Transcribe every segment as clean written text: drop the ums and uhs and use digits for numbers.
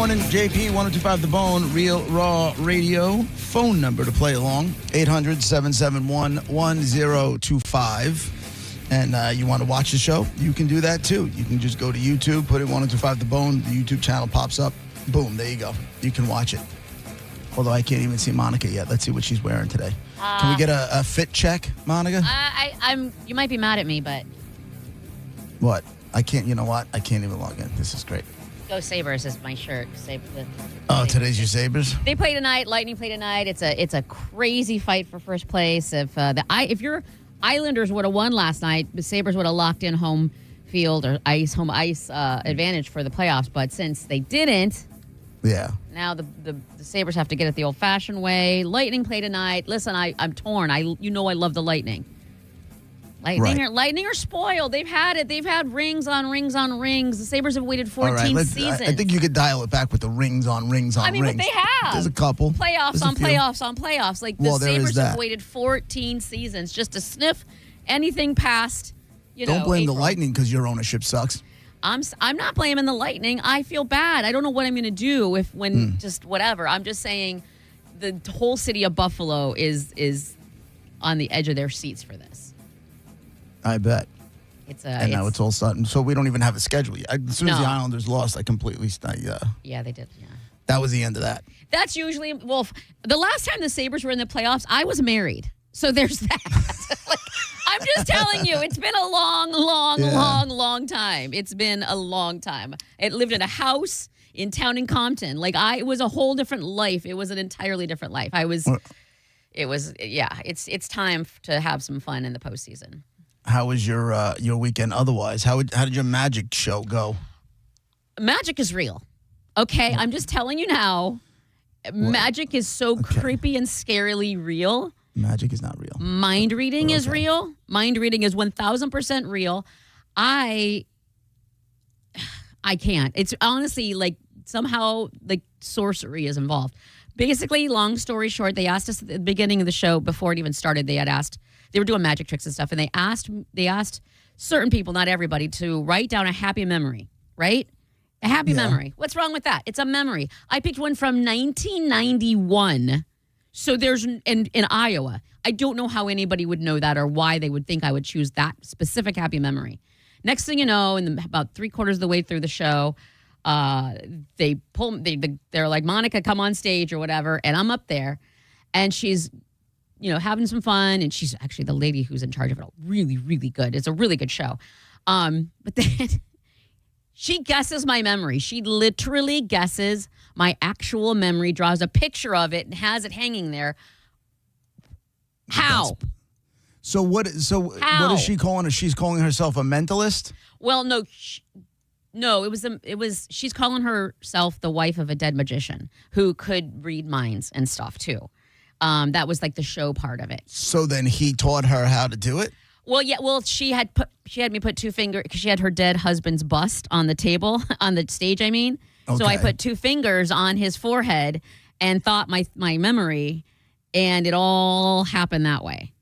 morning. JP, 1025 The Bone, Real Raw Radio. Phone number to play along, 800-771-1025. And you want to watch the show, you can do that too. You can just go to YouTube, put in 1025 The Bone. The YouTube channel pops up. Boom, there you go. You can watch it. Although I can't even see Monica yet. Let's see what she's wearing today. Can we get a fit check, Monica? You might be mad at me, but... What? I can't, you know what? I can't even log in. This is great. Go Sabres is my shirt. Today's your Sabres? They play tonight. Lightning play tonight. It's a crazy fight for first place. If your Islanders would have won last night, the Sabres would have locked in home field or home ice advantage for the playoffs. But since they didn't, now the Sabres have to get it the old-fashioned way. Lightning play tonight. Listen, I'm torn. I love the Lightning. Lightning are spoiled. They've had it. They've had rings on rings on rings. The Sabres have waited 14 seasons. I think you could dial it back with the rings on rings on rings. But they have. There's a couple. Playoffs on playoffs on playoffs. Like the Sabres have waited 14 seasons just to sniff anything past, Don't blame April. the Lightning because your ownership sucks. I'm not blaming the Lightning. I feel bad. I don't know what I'm going to do just whatever. I'm just saying the whole city of Buffalo is on the edge of their seats for this. I bet. Now it's all sudden. So we don't even have a schedule yet. As soon as the Islanders lost, I completely... Yeah, they did. Yeah. That was the end of that. That's usually... Well, the last time the Sabres were in the playoffs, I was married. So there's that. I'm just telling you, it's been a long time. It's been a long time. I lived in a house in town in Compton. It was a whole different life. It was an entirely different life. It's time to have some fun in the postseason. How was your weekend otherwise? How did your magic show go? Magic is real. Okay, I'm just telling you now. Magic is so creepy and scarily real. Magic is not real. Mind reading is real. Mind reading is 1,000% real. I can't. It's honestly somehow sorcery is involved. Basically, long story short, they asked us at the beginning of the show before it even started. They were doing magic tricks and stuff, and they asked certain people, not everybody, to write down a happy memory, right? A happy memory. What's wrong with that? It's a memory. I picked one from 1991. So there's in Iowa. I don't know how anybody would know that or why they would think I would choose that specific happy memory. Next thing you know, about 3/4 of the way through the show, they pull. They're like, Monica, come on stage or whatever, and I'm up there, and she's, having some fun, and she's actually the lady who's in charge of it. Really, really good. It's a really good show. But then she guesses my memory. She literally guesses my actual memory, draws a picture of it, and has it hanging there. How? What is she calling her? She's calling herself a mentalist? Well, no. She's calling herself the wife of a dead magician who could read minds and stuff too. That was the show part of it. So then he taught her how to do it? Well, yeah. Well, she had me put 2 fingers because she had her dead husband's bust on the table on the stage. I mean, so I put 2 fingers on his forehead and thought my memory, and it all happened that way.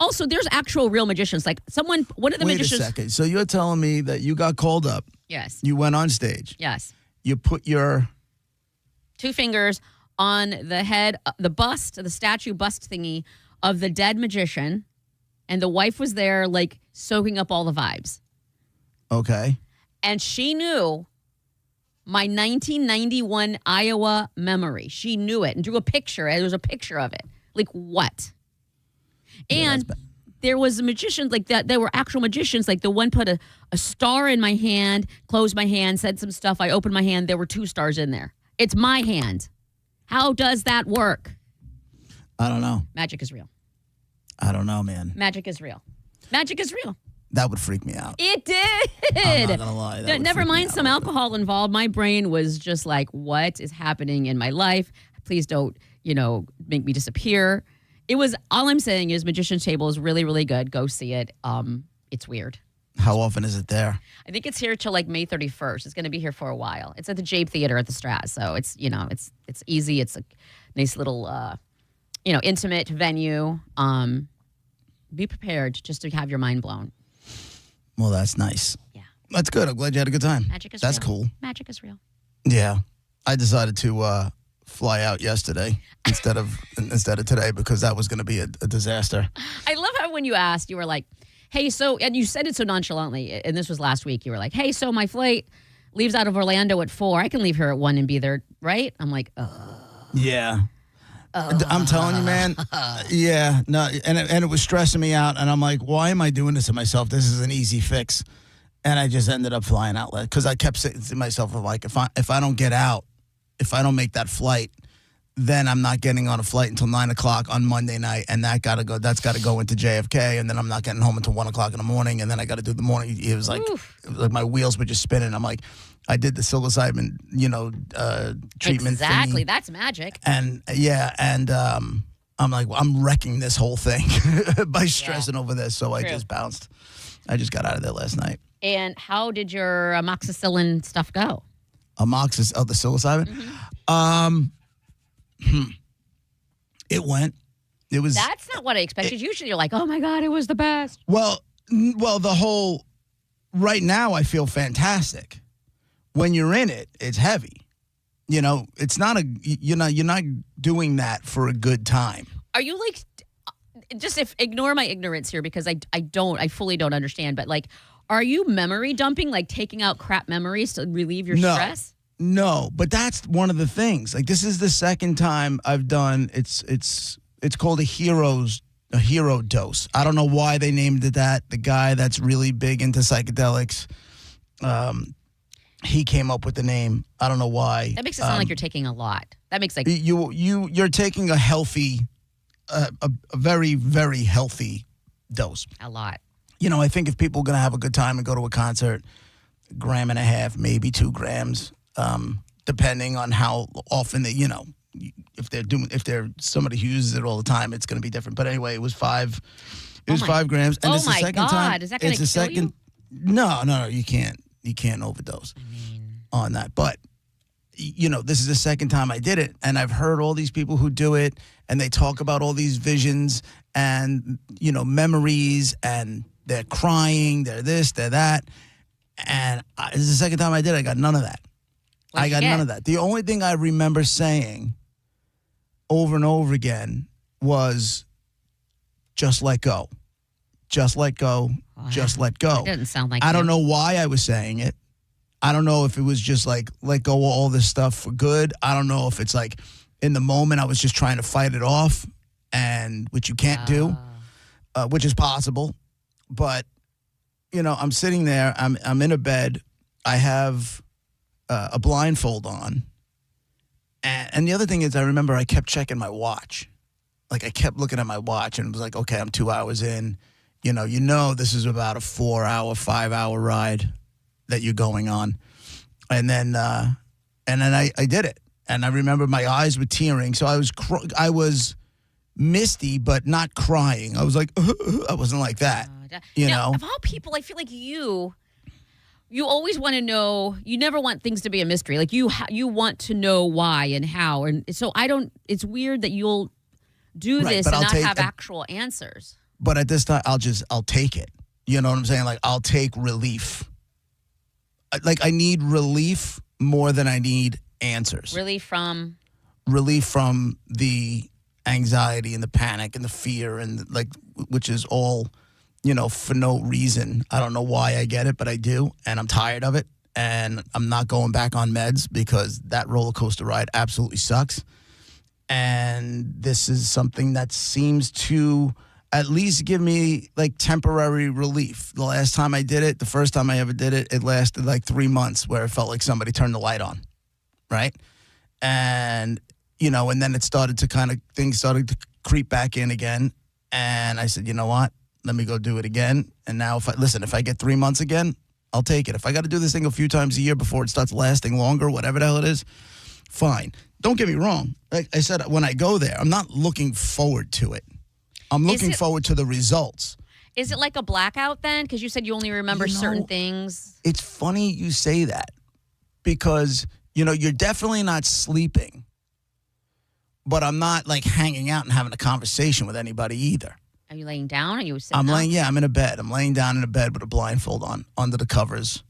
Also, there's actual real magicians. One of the magicians. Wait a second. So you're telling me that you got called up? Yes. You went on stage? Yes. You put your 2 fingers on the head, the statue bust thingy of the dead magician, and the wife was there, soaking up all the vibes. Okay. And she knew my 1991 Iowa memory. She knew it and drew a picture. There was a picture of it. What? And there was magicians that. There were actual magicians. The one put a star in my hand, closed my hand, said some stuff. I opened my hand. There were 2 stars in there. It's my hand. How does that work? I don't know. Magic is real. I don't know, man. Magic is real. Magic is real. That would freak me out. It did. I'm not gonna lie. Never mind some alcohol involved. My brain was just what is happening in my life? Please don't, make me disappear. It was, all I'm saying is Magician's Table is really, really good. Go see it. It's weird. How often is it there? I think it's here till May 31st. It's going to be here for a while. It's at the Jabe Theater at the Straz. So it's, it's easy. It's a nice little, intimate venue. Be prepared just to have your mind blown. Well, that's nice. Yeah. That's good. I'm glad you had a good time. Magic is real. That's cool. Magic is real. Yeah. I decided to fly out yesterday instead of today because that was going to be a disaster. I love how when you asked, you were like, hey, so, and you said it so nonchalantly, and this was last week, you were like, hey, so my flight leaves out of Orlando at 4. I can leave here at 1 and be there, right? I'm like, yeah. I'm telling you, man. Yeah, no, and it was stressing me out, and I'm like, why am I doing this to myself? This is an easy fix. And I just ended up flying out because I kept saying to myself, like, if I don't get out, if I don't make that flight, then I'm not getting on a flight until 9 o'clock on Monday night, and that's got to go into JFK, and then I'm not getting home until 1 o'clock in the morning, and then I got to do the morning. It was like my wheels were just spinning. I'm like, I did the psilocybin, treatment. Exactly, thingy. That's magic. And I'm like, well, I'm wrecking this whole thing by stressing over this. So I just bounced. I just got out of there last night. And how did your amoxicillin stuff go? The psilocybin? Mm-hmm. It went. It was. That's not what I expected. Usually you're like, oh my God, it was the best. Well, right now I feel fantastic. When you're in it, it's heavy. It's not you're not doing that for a good time. Are you like, ignore my ignorance here because I fully don't understand, but like, are you memory dumping, like taking out crap memories to relieve your stress? No, but that's one of the things. Like, this is the second time I've done. It's called a hero dose. I don't know why they named it that. The guy that's really big into psychedelics, he came up with the name. I don't know why. That makes it sound like you're taking a lot. That makes like you're taking a healthy, a very, very healthy dose. A lot. I think if people are going to have a good time and go to a concert, 1.5 grams, maybe 2 grams, depending on how often they, if they're somebody who uses it all the time, it's going to be different. But anyway, it was 5 grams. And it's the second time. Is that going to kill you? No, you can't overdose on that. But, this is the second time I did it. And I've heard all these people who do it, and they talk about all these visions and, memories, and they're crying, they're this, they're that. And this is the second time I did it. I got none of that. None of that. The only thing I remember saying over and over again was, just let go. Just let go. Wow. Just let go. It doesn't sound like I don't know why I was saying it. I don't know if it was just like, let go of all this stuff for good. I don't know if it's like in the moment I was just trying to fight it off, and which you can't do, which is possible. But, I'm sitting there. I'm in a bed. I have a blindfold on. And the other thing is, I remember I kept checking my watch. Like, I kept looking at my watch, and it was like, okay, I'm 2 hours in. This is about a 4-hour, 5-hour ride that you're going on. And then I did it. And I remember my eyes were tearing. So I was misty, but not crying. I was like, I wasn't like that. Now, of all people, I feel like you always want to know. You never want things to be a mystery. Like you want to know why and how. And so it's weird that you'll do this and not have actual answers. But at this time, I'll take it. You know what I'm saying? Like, I'll take relief. Like, I need relief more than I need answers. Relief from the anxiety and the panic and the fear and which is all, for no reason. I don't know why I get it, but I do. And I'm tired of it. And I'm not going back on meds because that roller coaster ride absolutely sucks. And this is something that seems to at least give me temporary relief. The last time I did it, the first time I ever did it, it lasted 3 months where it felt like somebody turned the light on, right? And, and then things started to creep back in again. And I said, you know what? Let me go do it again. And now if I get 3 months again, I'll take it. If I got to do this thing a few times a year before it starts lasting longer, whatever the hell it is, fine. Don't get me wrong. Like I said, when I go there, I'm not looking forward to it. I'm looking forward to the results. Is it like a blackout then? Because you said you only remember certain things. It's funny you say that because, you're definitely not sleeping, but I'm not hanging out and having a conversation with anybody either. Are you laying down? Are you sitting up? I'm in a bed. I'm laying down in a bed with a blindfold on under the covers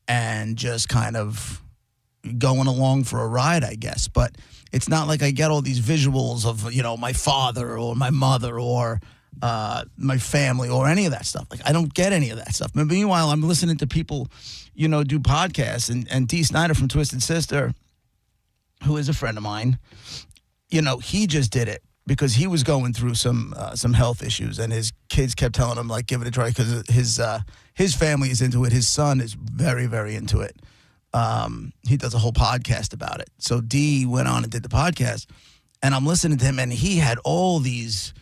and just kind of going along for a ride, I guess. But it's not like I get all these visuals of, my father or my mother or my family or any of that stuff. Like, I don't get any of that stuff. But meanwhile, I'm listening to people, do podcasts. And Dee Snider from Twisted Sister, who is a friend of mine, he just did it because he was going through some health issues. And his kids kept telling him, like, give it a try because his family is into it. His son is very, very into it. He does a whole podcast about it. So Dee went on and did the podcast. And I'm listening to him, and he had all these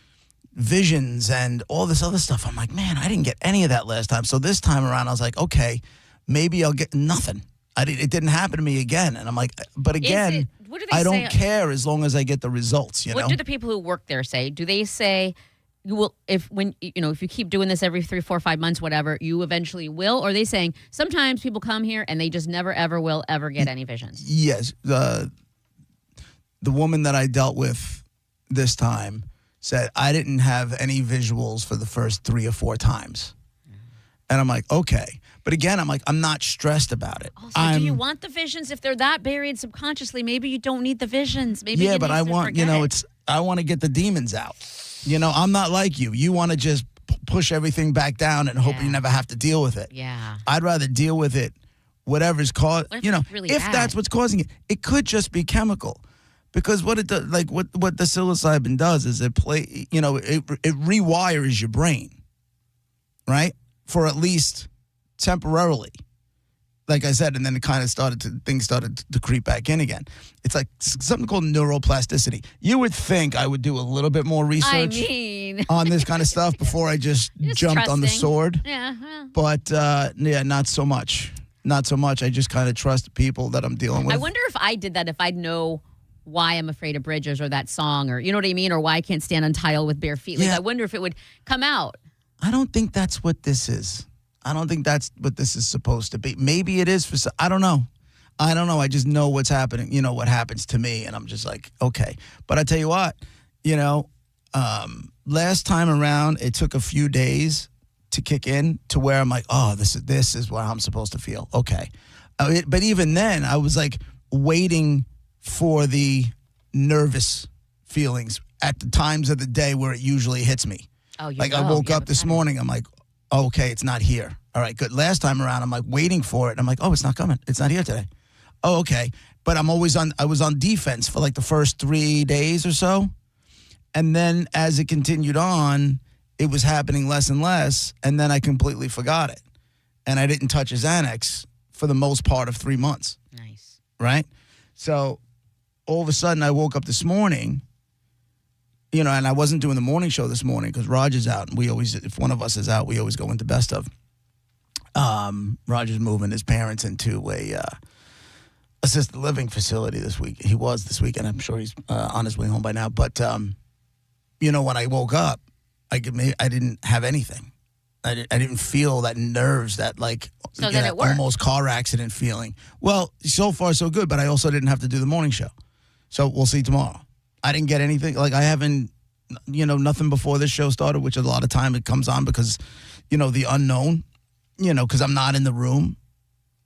visions and all this other stuff. I'm like, man, I didn't get any of that last time. So this time around, I was like, okay, maybe I'll get nothing. It didn't happen to me again. And I'm like, but again, I don't care as long as I get the results, What do the people who work there say? Do they say, you will, if you keep doing this every 3, 4, 5 months, whatever, you eventually will? Or are they saying sometimes people come here and they just never, ever will ever get any visions? Yes. The woman that I dealt with this time said I didn't have any visuals for the first 3 or 4 times. And I'm like, okay. But again, I'm like, I'm not stressed about it. Also, do you want the visions? If they're that buried subconsciously, maybe you don't need the visions. Maybe yeah, but I want, I want to get the demons out. I'm not like you. You want to just push everything back down and hope you never have to deal with it. Yeah. I'd rather deal with it, whatever's caused, really if that's what's causing it. It could just be chemical. Because what it does, like what the psilocybin does is it rewires your brain, right? For at least temporarily. Like I said, and then things started to creep back in again. It's like something called neuroplasticity. You would think I would do a little bit more research on this kind of stuff before I just jumped on the sword. Yeah. But not so much. Not so much. I just kind of trust the people that I'm dealing with. I wonder if I did that, if I'd know why I'm afraid of bridges or that song, or you know what I mean, or why I can't stand on tile with bare feet. Like, I wonder if it would come out. I don't think that's what this is. I don't think that's what this is supposed to be. Maybe it is for some. I don't know. I just know what's happening. What happens to me, and I'm just like, okay. But I tell you what, last time around, it took a few days to kick in to where I'm like, oh, this is what I'm supposed to feel. Okay. But even then, I was like waiting for the nervous feelings at the times of the day where it usually hits me. Oh, like I woke up this morning, I'm like, oh, okay, it's not here. All right, good. Last time around, I'm like waiting for it. I'm like, oh, it's not coming. It's not here today. Oh, okay. But I was on defense for like the first 3 days or so. And then as it continued on, it was happening less and less. And then I completely forgot it. And I didn't touch a Xanax for the most part of 3 months. Nice. Right? So all of a sudden I woke up this morning, and I wasn't doing the morning show this morning because Roger's out. And if one of us is out, we always go into best of. Roger's moving his parents into a assisted living facility this week. He was this week, and I'm sure he's on his way home by now. But, when I woke up, I didn't have anything. I didn't feel that nerves, that like almost car accident feeling. Well, so far so good, but I also didn't have to do the morning show. So we'll see tomorrow. I didn't get anything. Like I haven't, nothing before this show started, which a lot of time it comes on because, the unknown, because I'm not in the room.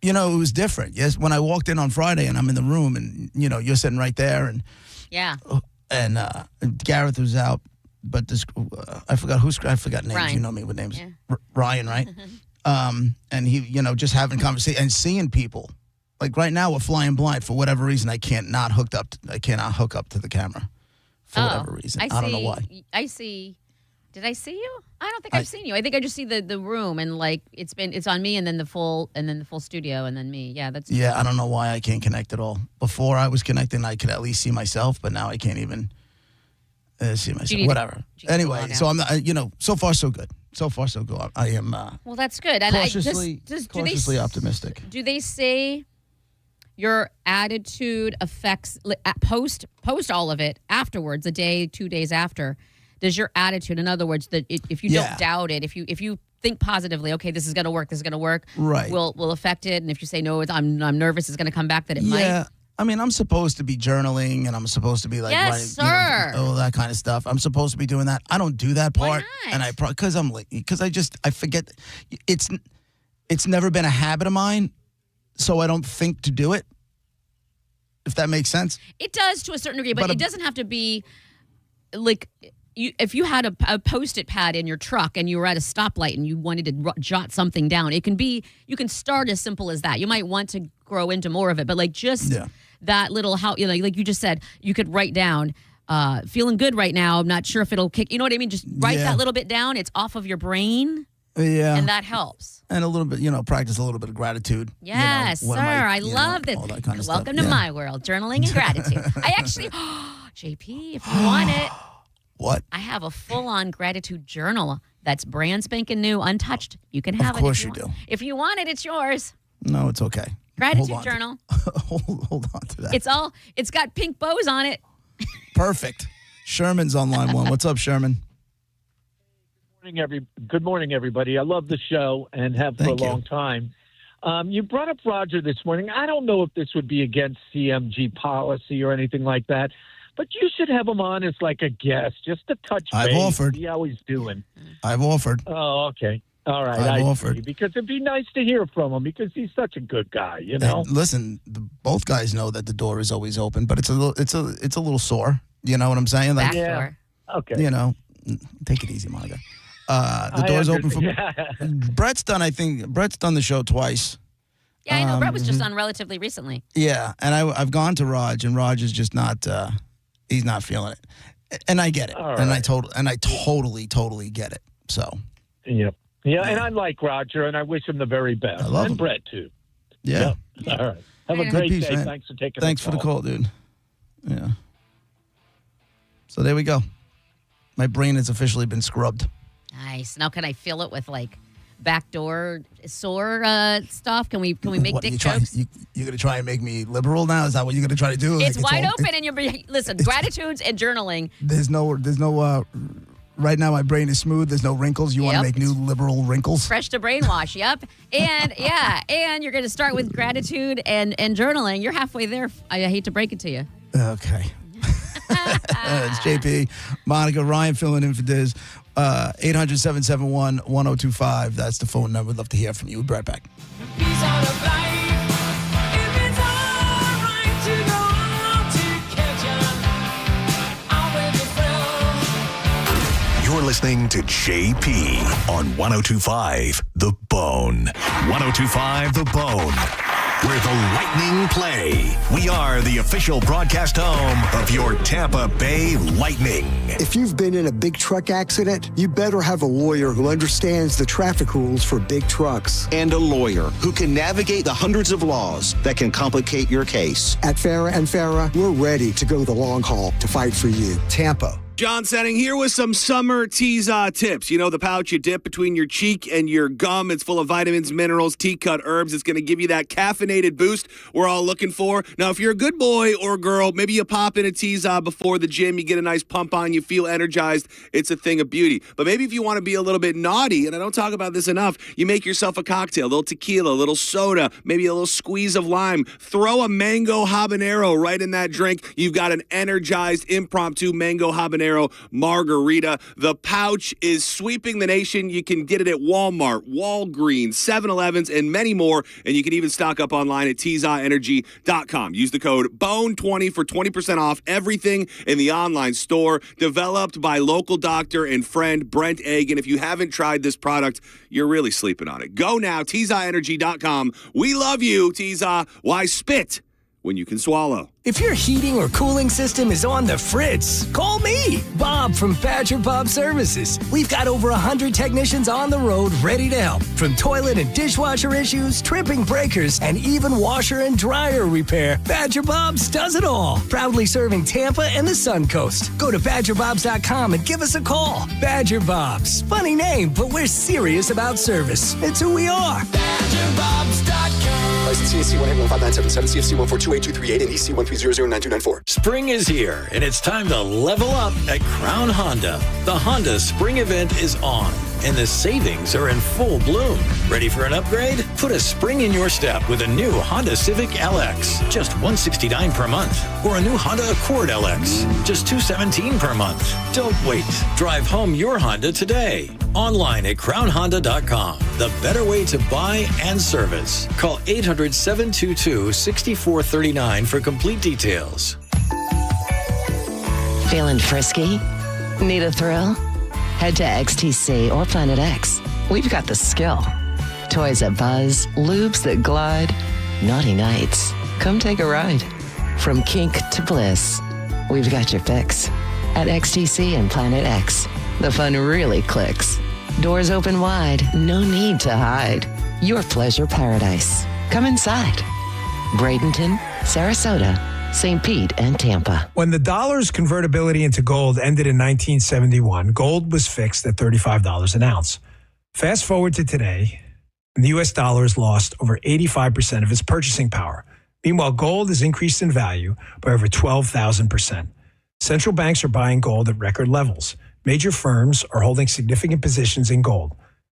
It was different. Yes, when I walked in on Friday and I'm in the room and, you're sitting right there and Gareth was out. But this, I forgot names. Ryan. You know me with names. Yeah. Ryan, right? And he, just having conversation and seeing people. Like right now, we're flying blind for whatever reason. I cannot hook up to the camera for whatever reason. I don't know why. I see. Did I see you? I don't think I've seen you. I think I just see the room and like it's on me and then the full studio and then me. Yeah, that's. Yeah, I don't know why I can't connect at all. Before I was connecting, I could at least see myself, but now I can't even. See myself. Whatever. Anyway, so I'm not. So far so good. So far so good. I am. Well, that's good. And cautiously optimistic. Do they say your attitude affects post all of it afterwards, a day, 2 days after? Does your attitude, in other words, that if you don't doubt it, if you think positively, okay, this is going to work, right, will affect it, and if you say no, I'm nervous, it's going to come back, that it might. I mean, I'm supposed to be journaling, and I'm supposed to be like, yes, writing, all that kind of stuff. I'm supposed to be doing that. I don't do that part, and I forget. It's never been a habit of mine, so I don't think to do it. if that makes sense. It does to a certain degree, but it doesn't have to be like if you had a Post-it pad in your truck and you were at a stoplight and you wanted to jot something down, it can be, you can start as simple as that. You might want to grow into more of it, but like just that little, how, you know, like you just said, you could write down, feeling good right now. I'm not sure if it'll kick, you know what I mean? Just write that little bit down. It's off of your brain. Yeah. And that helps. And a little bit, practice a little bit of gratitude. Yes, sir. I love this. All that kind of Welcome stuff. to my world, journaling and gratitude. I actually, JP, if you want it. What? I have a full-on gratitude journal that's brand spanking new, untouched. You can have it. Of course you do. If you want it, it's yours. No, it's okay. Gratitude journal. Hold on to that. It's got pink bows on it. Perfect. Sherman's on line 1. What's up, Sherman? Good morning, everybody. I love the show and have for a long time. You brought up Roger this morning. I don't know if this would be against CMG policy or anything like that, but you should have him on as like a guest, just to touch base. I've offered. See how he's doing. I've offered. Oh, okay. All right. I've offered. Because it'd be nice to hear from him because he's such a good guy, you know? Listen, both guys know that the door is always open, but it's a little sore. You know what I'm saying? Like, door. Okay. Take it easy, Monica. The door's open for Brett's done the show twice. Yeah, I know. Brett was just on relatively recently. Yeah, and I've gone to Raj, and Raj is just not. He's not feeling it, and I get it, and I totally get it. So. Yep. Yeah, and I like Roger, and I wish him the very best. I love him. him. Brett too. Yeah. Yep. All right. Have a great day. Man. Thanks for taking. Thanks for the call, dude. Yeah. So there we go. My brain has officially been scrubbed. Nice. Now can I fill it with like backdoor sore stuff? Can we make dick jokes? You're going to try and make me liberal now? Is that what you're going to try to do? It's wide open and you're listen, gratitudes and journaling. There's no right now my brain is smooth. There's no wrinkles. You want to make new liberal wrinkles? Fresh to brainwash, yep. And and you're going to start with gratitude and journaling. You're halfway there. I hate to break it to you. Okay. It's JP, Monica, Ryan filling in for Diz. 800-771-1025. That's the phone number. We'd love to hear from you. We'll be right back. You're listening to JP on 102.5 The Bone. 102.5 The Bone, where the Lightning play. We are the official broadcast home of your Tampa Bay Lightning. If you've been in a big truck accident, you better have a lawyer who understands the traffic rules for big trucks. And a lawyer who can navigate the hundreds of laws that can complicate your case. At Farah & Farah, we're ready to go the long haul to fight for you. Tampa. John Setting here with some summer Teaza tips. You know, the pouch you dip between your cheek and your gum. It's full of vitamins, minerals, tea-cut herbs. It's going to give you that caffeinated boost we're all looking for. Now, if you're a good boy or girl, maybe you pop in a Teaza before the gym. You get a nice pump on. You feel energized. It's a thing of beauty. But maybe if you want to be a little bit naughty, and I don't talk about this enough, you make yourself a cocktail, a little tequila, a little soda, maybe a little squeeze of lime. Throw a mango habanero right in that drink. You've got an energized impromptu mango habanero margarita. The pouch is sweeping the nation. You can get it at Walmart, Walgreens, 7-Elevens, and many more. And you can even stock up online at TeazaEnergy.com. Use the code BONE20 for 20% off everything in the online store. Developed by local doctor and friend Brent Egg. And if you haven't tried this product, you're really sleeping on it. Go now, TeazaEnergy.com. We love you, Teaza. Why spit when you can swallow? If your heating or cooling system is on the fritz, call me, Bob from Badger Bob Services. We've got over 100 technicians on the road ready to help. From toilet and dishwasher issues, tripping breakers, and even washer and dryer repair, Badger Bob's does it all. Proudly serving Tampa and the Sun Coast. Go to badgerbobs.com and give us a call. Badger Bob's. Funny name, but we're serious about service. It's who we are. BadgerBobs.com. License CAC 1815977, CFC 1428238, and EC 1300924. Spring is here, and it's time to level up at Crown Honda. The Honda Spring event is on. and the savings are in full bloom. Ready for an upgrade? Put a spring in your step with a new Honda Civic LX, just $169 per month. Or a new Honda Accord LX, just $217 per month. Don't wait. Drive home your Honda today. Online at crownhonda.com. The better way to buy and service. Call 800-722-6439 for complete details. Feeling frisky? Need a thrill? Head to XTC or Planet X. We've got the skill. Toys that buzz, lubes that glide, naughty nights. Come take a ride. From kink to bliss, we've got your fix. At XTC and Planet X, the fun really clicks. Doors open wide, no need to hide. Your pleasure paradise. Come inside. Bradenton, Sarasota, St. Pete, and Tampa. When the dollar's convertibility into gold ended in 1971, gold was fixed at $35 an ounce. Fast forward to today, and the U.S. dollar has lost over 85% of its purchasing power. Meanwhile, gold has increased in value by over 12,000%. Central banks are buying gold at record levels. Major firms are holding significant positions in gold.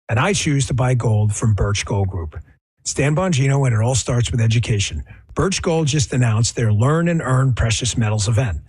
And I choose to buy gold from Birch Gold Group. Stan Bongino, and it all starts with education. Birch Gold just announced their Learn and Earn Precious Metals event.